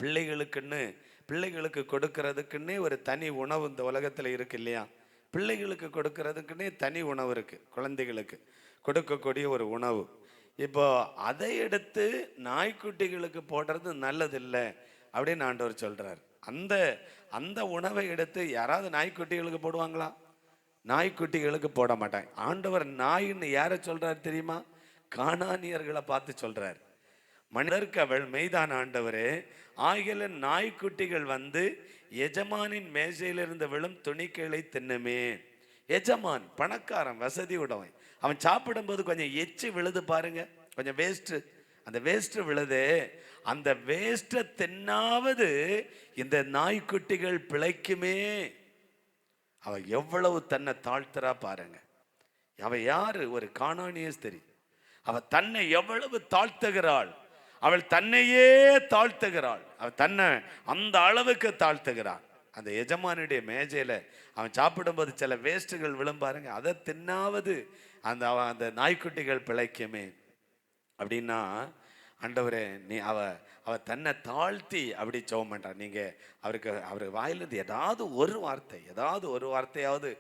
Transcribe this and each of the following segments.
பிள்ளைகளுக்குன்னு பிள்ளைகளுக்கு கொடுக்கறதுக்குன்னே ஒரு தனி உணவு இந்த உலகத்தில் இருக்கு இல்லையா? பிள்ளைகளுக்கு கொடுக்கறதுக்குன்னே தனி உணவு இருக்கு, குழந்தைகளுக்கு கொடுக்கக்கூடிய ஒரு உணவு. இப்போ அதை எடுத்து நாய்க்குட்டிகளுக்கு போடுறது நல்லதில்லை அப்படின்னு ஆண்டவர் சொல்றார். அந்த அந்த உணவை எடுத்து யாராவது நாய்க்குட்டிகளுக்கு போடுவாங்களா? நாய்க்குட்டிகளுக்கு போட மாட்டாங்க. ஆண்டவர் நாயின்னு யாரை சொல்றார் தெரியுமா? கானானியர்களை பார்த்து சொல்றார். மனிதருக்கு அவள் மெய்தான் ஆண்டவரே, ஆகிய நாய்க்குட்டிகள் வந்து எஜமானின் மேசையிலிருந்து விழும் துணிக்கைகளை தின்னுமே. எஜமான் பணக்காரன், வசதி உடவன், அவன் சாப்பிடும்போது கொஞ்சம் எச்சு விழுது பாருங்க, கொஞ்சம் வேஸ்ட், அந்த வேஸ்ட் விழுதே, அந்த வேஸ்ட்டை தின்னாவது இந்த நாய்க்குட்டிகள் பிழைக்குமே. அவ எவ்வளவு தன்னை தாழ்த்துறா பாருங்க. அவ யாரு? ஒரு கானானிய ஸ்திரீ. அவ தன்னை எவ்வளவு தாழ்த்துகிறாள். அவள் தன்னையே தாழ்த்துகிறாள். அவள் தன்னை அந்த அளவுக்கு தாழ்த்துகிறாள். அந்த எஜமானுடைய மேஜையில அவன் சாப்பிடும்போது சில வேஸ்ட்டுகள் விழும் பாருங்க, அதை தின்னாவது அந்த நாய்க்குட்டிகள் பிழைக்குமே அப்படின்னா, ஆண்டவரே நீ அவ தன்னை தாழ்த்தி அப்படி ஜெபம் பண்றா. நீங்க அவர் வாயிலிருந்து ஏதாவது ஒரு வார்த்தையாவது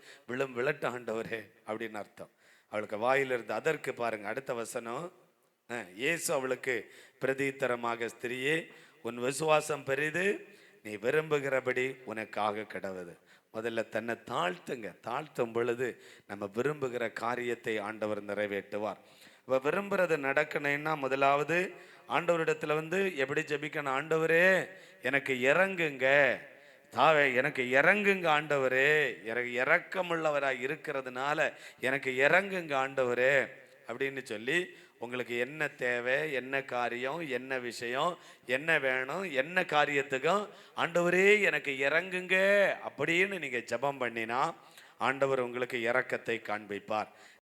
விழட்டு ஆண்டவரே அப்படின்னு அர்த்தம் அவளுக்கு வாயிலிருந்து. அதற்கு பாருங்க அடுத்த வசனம், இயேசு அவளுக்கு பிரதித்தரமாக, ஸ்திரியே, உன் விசுவாசம் பெரிது, நீ விரும்புகிறபடி உனக்காக கிடவுது. முதல்ல தன்னை தாழ்த்தும் பொழுது நம்ம விரும்புகிற காரியத்தை ஆண்டவர் நிறைவேற்றுவார். இப்போ விரும்புறது நடக்கணும்னா முதலாவது ஆண்டவரிடத்துல எப்படி ஜெபிக்கணும்? ஆண்டவரே எனக்கு இறங்குங்க, எனக்கு இறங்குங்க ஆண்டவரே, எனக்கு இரக்கமுள்ளவராக இருக்கிறதுனால எனக்கு இறங்குங்க ஆண்டவரே அப்படின்னு சொல்லி, உங்களுக்கு என்ன தேவை, என்ன காரியம், என்ன விஷயம், என்ன வேணும், என்ன காரியத்துக்கும் ஆண்டவரே எனக்கு இறங்குங்க அப்படின்னு நீங்க ஜெபம் பண்ணினா ஆண்டவர் உங்களுக்கு இரக்கத்தை காண்பிப்பார்.